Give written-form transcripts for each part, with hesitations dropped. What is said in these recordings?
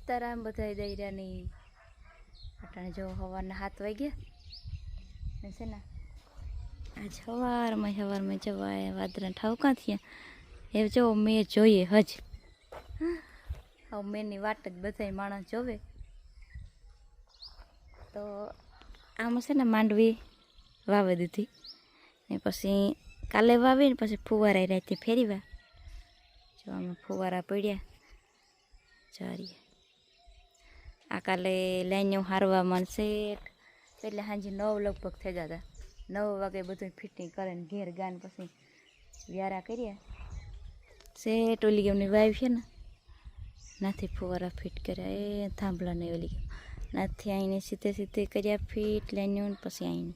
સીતારામ બધા દૈરાની અટાણે જો સવારના 7 વાગ્યા છે ને આજ સવારમાં જવાય વાદરા ઠાવકા થયા એ જો મેં જોઈએ હજ હવે મેંની વાટ જ બધા માણસ જોવે તો આમાં છે ને માંડવી વાવી દીધી ને પછી કાલે વાવીને પછી ફુવારા રાતે ફેરવા જો આમાં ફુવારા પડ્યા ચારીએ આ કાલે લાઈનો હારવામાં શેઠ એટલે સાંજે 9 લગભગ થઈ જતા 9 વાગે બધું ફિટિંગ કરીને ઘેર ગાન પછી વ્યારા કર્યા શેઠ ઓલી ગમની વાઈફ છે ને નાથી ફુવારા ફિટ કર્યા એ થાંભલા નહીં ઓલી નાથી આવીને સીધે કર્યા ફિટ લાઈનો પછી આવીને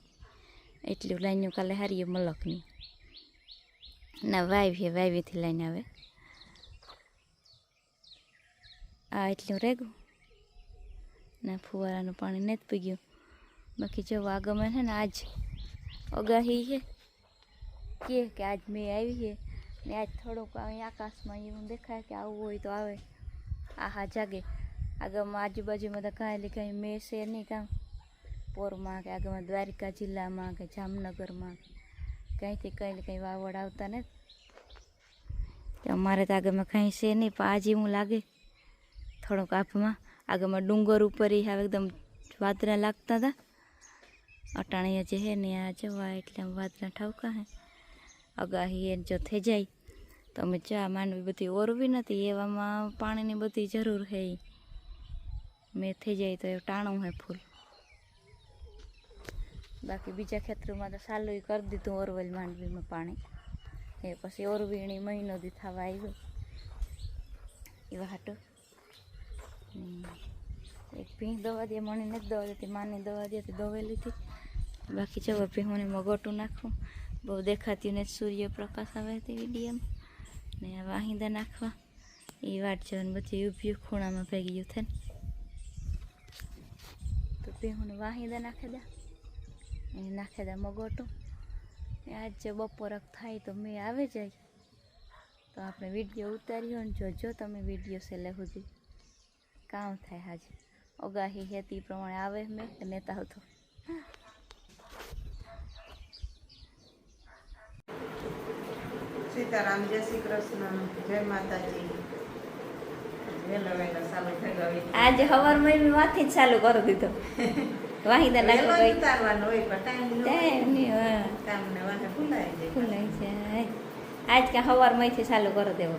એટલું લાઈનો કાલે હારીએ મલકની ના વાવીથી લાઈને આવે આ એટલું રેગું ના ફુવારાનું પાણી નથી પીગ્યું બાકી જો આગમાં છે ને આજ અગાહી છે કે આજ મેં આવી છે ને આજ થોડુંક અહીં આકાશમાં એવું દેખાય કે આવું હોય તો આવે આહા જાગે આગળમાં આજુબાજુમાં તો કાંઈ મેં છે નહીં કામ પોરમાં કે આગળમાં દ્વારિકા જિલ્લામાં કે જામનગરમાં કંઈથી કંઈ વાવડ આવતા ને અમારે તો આગળમાં કાંઈ છે નહીં પણ આજે એવું લાગે થોડોક આંખમાં આગળમાં ડુંગર ઉપર હવે એકદમ વાદળા લાગતા હતા અટાણે જે હે ને આ જવા એટલે વાદળા ઠાવકા હે અગાહી એ જો થઈ જાય તો અમે ચા માંડવી બધી ઓરવી નથી એવામાં પાણીની બધી જરૂર હે મેં થઈ જાય તો એ ટાણું હે ફૂલ બાકી બીજા ખેતરોમાં તો સાલું કરી દીધું ઓરવેલ માંડવીમાં પાણી એ પછી ઓરવીણી મહિનો દી થવા આવ્યો એવા હાટું એક ભીંગ દવા દે મને નથી દવા દેતી માની દવા દે દવા લીધી બાકી જવા ભીંગોને ગોટું નાખવું બહુ દેખાતી ને સૂર્યપ્રકાશ આવે તે વિડીયામાં ને આ વાહિંદા નાખવા એ વાટ જવાની બધી ઊભી ખૂણામાં ભેગી ગયું થાય ને તો ભીંગોને વાહિંદા નાખી દે એને નાખી દે મગોટું આજ જે બપોરક થાય તો મેં આવે જાય તો આપણે વિડીયો ઉતાર્યો ને જોજો તમે વિડીયો છેલ્લે સુધી કામ થાય હાજે અગાહી હેતી પ્રમાણે આવે મેં નેતા હતો સીતારામ જય શ્રી કૃષ્ણ જય માતાજી વેલો ચાલુ થઈ ગયો આજે સવારમાં મેં માથી જ ચાલુ કરી દીધો વાહિદા નાખી ઉતારવાનો હોય પણ ટાઈમ કામને વાહે ભૂલાઈ જાય આજ કે સવારમાંથી ચાલુ કરી દેવો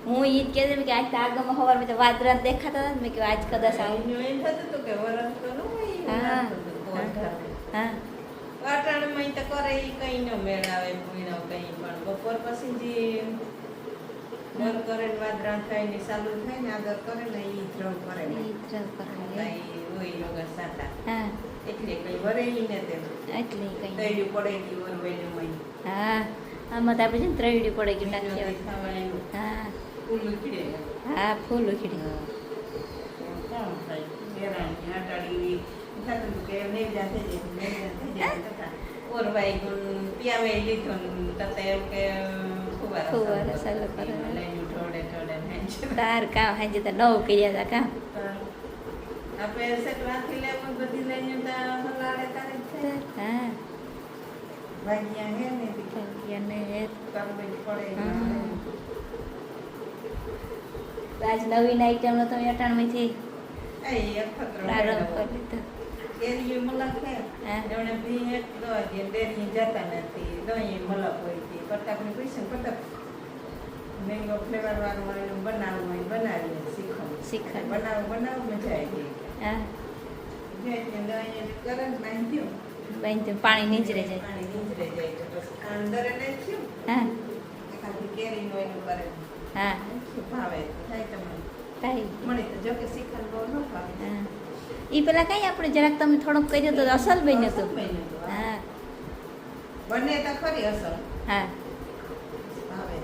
હું એ જ કહેતી કે આજ તો આગળમાં સવારમાં તો વાદળા દેખાતા હતા મેં કહ્યું આજ કદાચ હા વાટાણમાં તો કરે એ કઈ ન મેળાવે પૂર્ણ કઈ પણ બપોર પછી જે દર કરે ને વાદળા થાય ને ચાલુ થાય ને આગળ કરે ને એ ધ્રવ કરે હોય વગર સાતા એટલે કઈ વરેલી ને તે એટલે કઈ તૈયું પડેલી વરવેલું હોય હા આમાં તો આપણે છે ને ત્રૈડી પડે ગયું નાખી હા ફૂલ ઉખડે હા ફૂલ ઉખડે કોણ થાય બેરાની આટાડી થતું કે નહીં જાતે ઓરવાઈ ગુણ પિયાવે લીધો તતે એમ કે ફુવારા ચાલુ કરે લઈને થોડે તાર કામ હાજે તો નવ કર્યા હતા કામ આપણે સેટ રાખી લે પણ બધી લઈને તા હલાડે તારે હા ભાગ્યા હે ને અને કરવી પડે આજ નવીન આઈટમનો તમે અટાણમાંથી એ અખતરો પ્રારંભ કરી દીધો કેરી મલક હે એણે ભી એક દો જે દેરી જતા નથી દોઈ મલક હોય છે પટાકની પૈસા પટક મેંગો ફ્લેવર વાળું બનાવવું બનાવીને શીખવું બનાવ મજા આવી હા જે દોઈ કરંટ નાખ્યો પાણી નીચરે જાય પાણી નીચરે જાય તો બસ અંદર નાખ્યું હા ખાલી કેરીનો એનું કરે હા ભાવે થાય તમને થાય મને તો જો કે શીખણ બહુ ન ભાવે હા એ પેલા કઈ આપણે જરાક તમે થોડુંક કહી દો તો અસલ બન્યું હતું હા બને તો ખરી અસલ હા ભાવે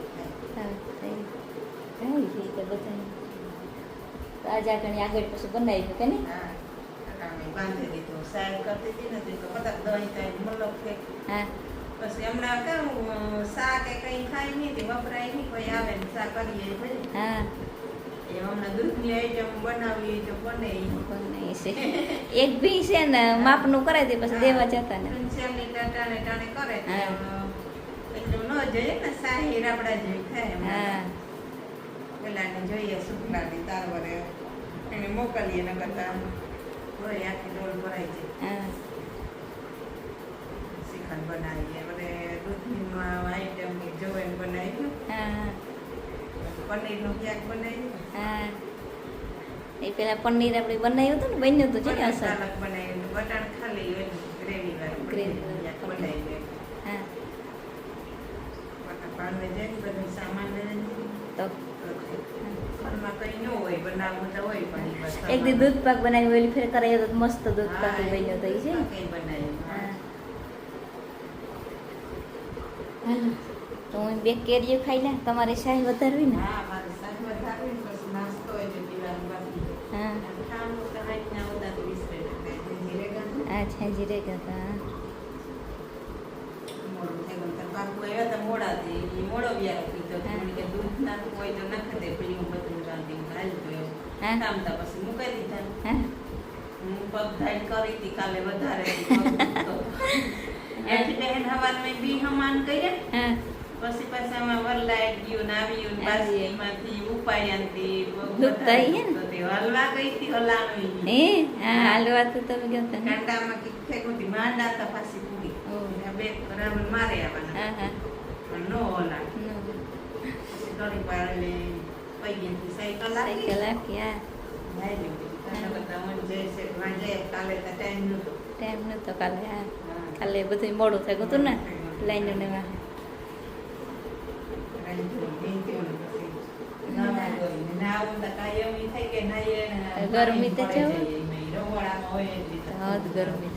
કઈ રીતે બધા તો આજે આગળ આગળ પછી બનાવી કે નહીં હા બાંધી દીધું સાહેબ કરતી હતી ને તો બધા દહીં થાય મલક ફેંક હા પછી હમણાં કેવું શા કે કઈ ખાય નહીં તે વપરાય નહીં કોઈ આવે ને શા કરીએ ભલે હા એ હમણાં દૂધની આઈટમ બનાવી તો બને બને છે એક બી છે ને માપનું કરે તે પછી દેવા જતા ને સેમની ટાણે ટાણે કરે તો હા. એટલું ન જોઈએ ને શાહી રાબડા જેવી થાય હા પેલાને જોઈએ શુક્લાની તારવરે એને મોકલીએ ન કરતા હોય આખી ડોલ ભરાઈ જાય હા શ્રીખંડ બનાવીએ અને દૂધની આઈટમ જોઈને બનાવી હા પનીરનું ક્યાંક બનાવ્યું હા એ પેલા પનીર આપણે બનાવ્યું હતું ને બન્યું હતું છે ને અસર પાલક બનાવ્યું બટાણ ખાલી ગ્રેવી વાળું Gravy વાળું. બનાવી હા પાનને જઈને બધું સામાન લઈને તો ઘરમાં કઈ ન હોય બનાવવું તો હોય પણ ઈ બસ એક દી દૂધ પાક બનાવી ઓલી ફેર કરાયો તો મસ્ત દૂધ પાક બન્યો તો ઈ છે ને? કઈ બનાવ્યું હા હાલો તો હું બે કેરીઓ ખાઈ લે તમારી શાહી વધારવી ને હા મારે શાક વધારે પછી નાસ્તો હોય તો પીવાનું બાકી હા ખાવાનું તો રાતના ઉતા તો બિસ્કિટ જીરે ગાંઠ આ છે જીરે હતા મોડું થઈ ગયું તો બાપુ આવ્યા હતા મોડાથી ઈ મોડો વ્યારો પીધો હા. થોડી કે દૂધ નાખવું હોય તો નાખી દે પેલી હું બધું રાંધી હાલતું એવું હા. કામતા પછી મૂકી દીધા હા હું પગ ધાઈડ કરી હતી કાલે વધારે એથી બહેન હવાન મેં બી હમાન કર્યા હા પછી પાછા આમાં વરલાઈટ ગયું ને આવ્યું ને બાસ્કીમાંથી ઉપાડ્યા ને તે દુખતા હઈ હે ને? તો તે હલવા ગઈ હતી હલાવી હે હા હાલવા તો તમે ગયા હતા ને કાંડામાં કીક ફેંકું હતી માંડા હતા પાછી પૂરી ઓહ. બે રાવણ મારે આવવાના હા હા પણ નો હલા નો. પછી ઘણી વાર એટલે પૈયાથી સાયકલ આવી સાયકલ આપી હા લાવી લીધી. કાંડા બધા હું જઈ છે વાંચે કાલે તો ટાઈમ નહોતો ટાઈમ નતો કાલે હા હા. કાલે બધું મોડું થઈ ગયું હતું ને લાઈનો ને વાહે ગરમી તો છે હો. હા તો ગરમી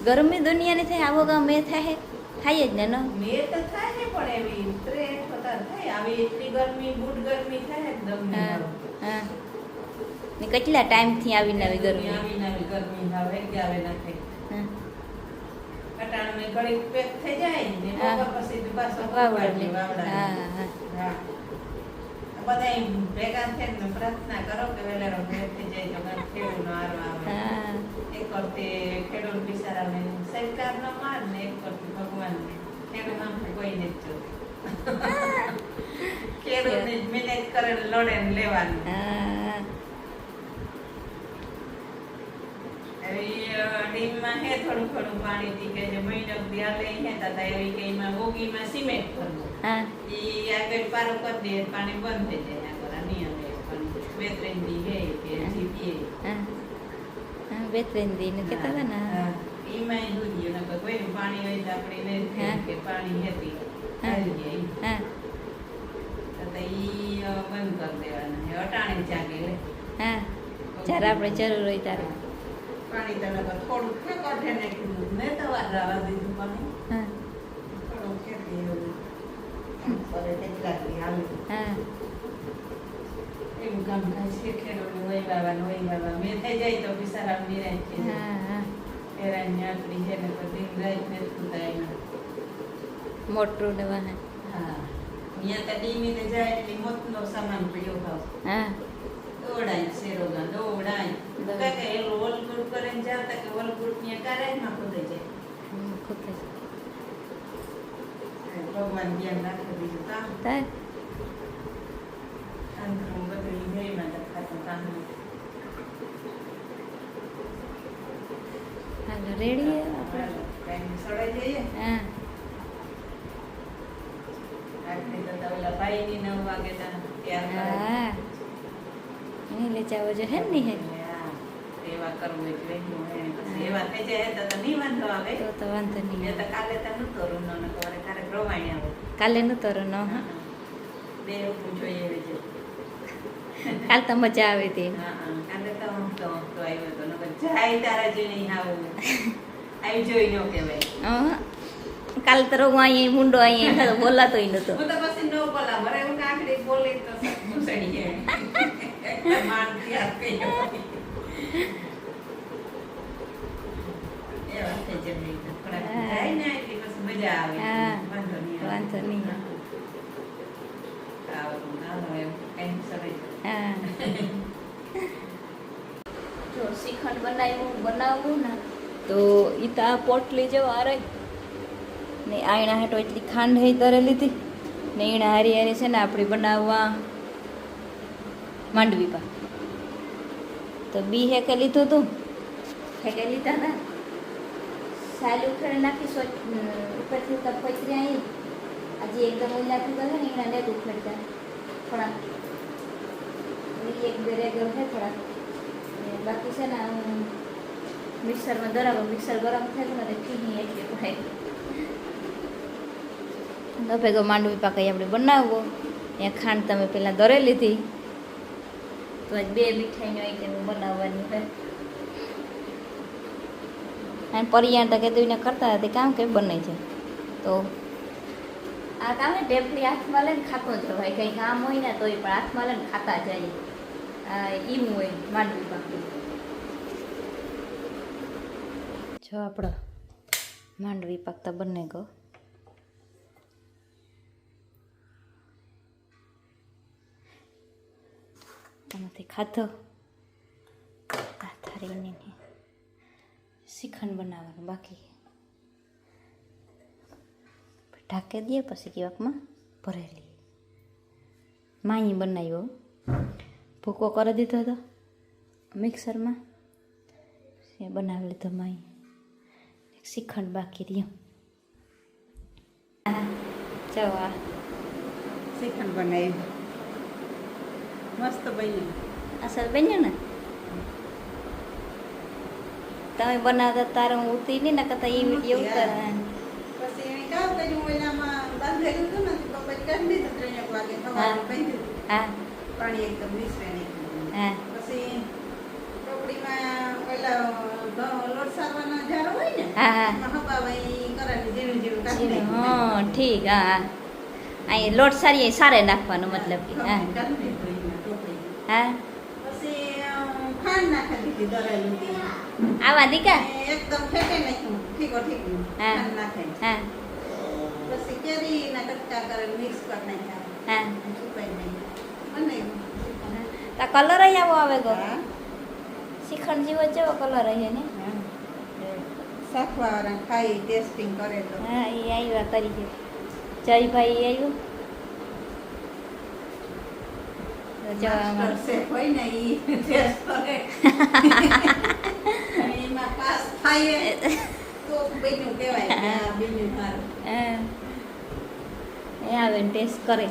ગરમી દુનિયાની થાય આવો ગામ મેં થાય જ ને નો હા હા ને કેટલા ટાઈમ થી આવીને આવી ગરમી હા વાવડે હા હા બધા ભેગા થઈને પ્રાર્થના કરો કે વેલેરો ભેગ થઈ જાય તો કાંઈક ખેડૂનો હારો આવે હા એક કરતે ખેડૂત બિચારાને સરકાર નો માર ને એક કરતે ભગવાન ખેડૂત આમ કોઈને જ જો ખેડૂત ને મહેનત કરે ને લડે ને લેવાનું હા ડીમમાં હે થોડું થોડું પાણી થી કે જે મહિનો દી હાલે હે તાતા એવી કે એમાં બોગીમાં સિમેન્ટ ભરવું હા ઈ આગળ પારો કરી દે પાણી બંધ થઈ જાય આગળ આ નિયમ એ પણ બે ત્રણ દી હે કે હજી પીએ હા હા બે ત્રણ દિન કહેતા હતા ને હા એમાં દૂધ ને કોઈનું પાણી હોય તો આપણે હા. કે પાણી હેતી હા. આવી જાય હા તો ઈ બંધ કરી દેવાના હે અટાણે જાગે લે હા જ્યારે આપણે જરૂર હોય ત્યારે પાણી તો નકર થોડું કાઢે નાખ્યું ને તો વાર રાવા દીધું પાણી હા થોડું ખેતી એવું કરે કેટલા દી હાલે હા એવું કામ થાય છે ખેડૂતનું હોય બાબા મેં થઈ જાય તો બિચારા નિરાશ થઈ જાય હા હા હેરાન યાત્રી છે ને તો દિન રાત ને સુધાય ના મોટરું ને વાહન હા અહીંયા તો ડીમીને જાય એટલે મોતનો સામાન પડ્યો ભાવ હા દોડાય શેરોગા દોડાય કાકે એ રોલ ગુડ કરીને જાતા કે રોલ ગુડ ને કારેજમાં ખોદાઈ જાય ખૂબ જ ભગવાન ધ્યાન રાખે બીજું કામ તાર અંતરું બધું જયમાં ખાતું કામ હાલો રેડી આપણે ટાઈમ સડાઈ જઈએ હા આટલી તો ઓલા ભાઈની 9 વાગે તૈયાર કરે હા એની લે જાવ જો હે ને હે એવા કરવું એટલે પછી એવા થઈ જાય તો નહીં વાંધો આવે તો વાંધો એ નહીં તો કાલે તો નતો રૂનો ને કોરે કાલે પ્રવાણી આવો કાલે નતો રનો બે રૂપિયા જોઈએ એવી છે કાલ તો મજા આવે તે હા કાલે તો હું તો આવ્યો તો નકર જાય તારા જોઈને આવું આવી જોઈ ન કહેવાય કાલ તો રોગ અહીંયા મુંડો અહીંયા બોલાતોય નતો હું તો પછી ન બોલા મરે હું કાકડી બોલી તો મુસડી ગયા માન ત્યાર કયો એ વાત થઈ જાય થોડા જાય ને એટલે પછી મજા આવે હા. વાંધો નહીં આવે. વાંધો નહીં. આવું નાનો એમ કંઈ સરસ. હા જો શ્રીખંડ બનાવવું ને તો એ તો આ પોટલી જેવો આરે ને આયણા હાટો એટલી ખાંડ હઈ તરે લીધી ને એના હારી હારી છે ને આપણે બનાવવા માંડવી પા તો બી હેકે લીધું તું હેકે લીધા ને સાલી ઉખેડી નાખી ઉપરથી તો પૈતરી આવી આજે એકદમ ઓઈલાથી કરે ને એના નેટ ઉખેડતા થોડા એક બે રેગર છે થોડા બાકી છે ને મિક્સરમાં દરાવો મિક્સર ગરમ થાય ને ખીની એટલી પડાય તો ભેગો માંડવી પાકાઈ આપણે બનાવવો ત્યાં ખાંડ તમે પહેલાં દરે લીધી તો આજ 2 મીઠાઈનો આઈટમ બનાવવાની છે અને પરિયાણ તો કીધું એને કરતા હતા કામ કંઈ બને છે તો આ કામ ને ટેપલી હાથમાં લઈને ખાતો જવાય કંઈ કામ હોય ને તોય પણ હાથમાં લઈને ખાતા જાય ઈમ હોય માંડવી પાકી જો આપણો માંડવી પાકતા બંને ગયો આમાંથી ખાધો આ થાળીને શ્રીખંડ બનાવવાનું બાકી ઢાંકી દઈએ પછી કેવાકમાં ભરેલી માઈ બનાવ્યો ભૂકો કરી દીધો હતો મિક્સરમાં એ બનાવી લીધો માઈ શ્રીખંડ બાકી રહ્યો જવા શ્રીખંડ બનાવી મસ્ત બન્યું અસલ બન્યો ને તમે બનાવતા તારે હું ઉતરી ને કરતા એ વિડીયો ઉતાર પછી એને કામ કર્યું ઓલામાં બાંધેલું હતું ને તો પછી કરી દીધું 3 વાગે સવારે બાંધ્યું હા પાણી એકદમ મિશ્ર નહીં હા પછી ટોપડીમાં ઓલા લોટ સારવાનો જાર હોય ને હા હા એમાં હબાવાઈ કરવાની જેવું જેવું કાઢી હા નાખ્યું. ઠીક હા હા અહીં લોટ સારી સારે નાખવાનો મતલબ કે હા કાઢી દીધું એમાં ટોપડીમાં. હા પછી ખાંડ નાખી દીધી દરેલું તી. આવા દીકા એકદમ ફેંકી નાખ્યું ઠીકો ઠીક હા. ખાંડ નાખી હા પછી કેરીના કટકા કરીને મિક્સ કરી નાખ્યા હા સુકાઈ નાખ્યા બનાવ્યું. તા કલર અહીં આવો આવે ગો હા. શ્રીખંડ જેવો જેવો કલર અહીં ને શાકવાળા ખાઈ ટેસ્ટિંગ કરે તો હા એ આવ્યા કરી ગયો જયભાઈ આવ્યું માસ્ટર શેફ હોય ને ઈ ટેસ્ટ કરે અને એમાં પાસ થાય તો બીજું કહેવાય કે આ બીજું સારું. એ આવે ને ટેસ્ટ કરે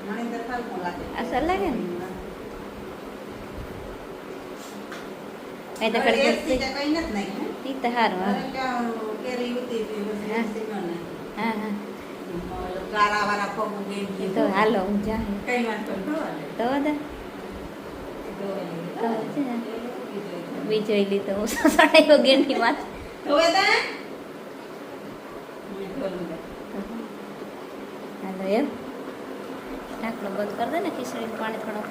મને તો સારું લાગે. અસર લાગે ને એ તો હવે એક કડક સીટા કંઈ નથી નાખ્યું. ઈ તો સારું હા હવે ત્યાં કેરી ઉતી હતી પછી હા. સીનો નાખ્યો. હા હા ઓલો ગારાવાળા પગું બેન તો કીધું. હાલો હું જા કંઈ વાંધો ન આવે. તો બધા તો છે ને બીજો લીધો હું સડાયો ગેંડી માં હવે તા? મેં ખોલું દે. હાલો એમ ઢાંકણો બંધ કરી દે ને ખીચડી પાણી થોડુંક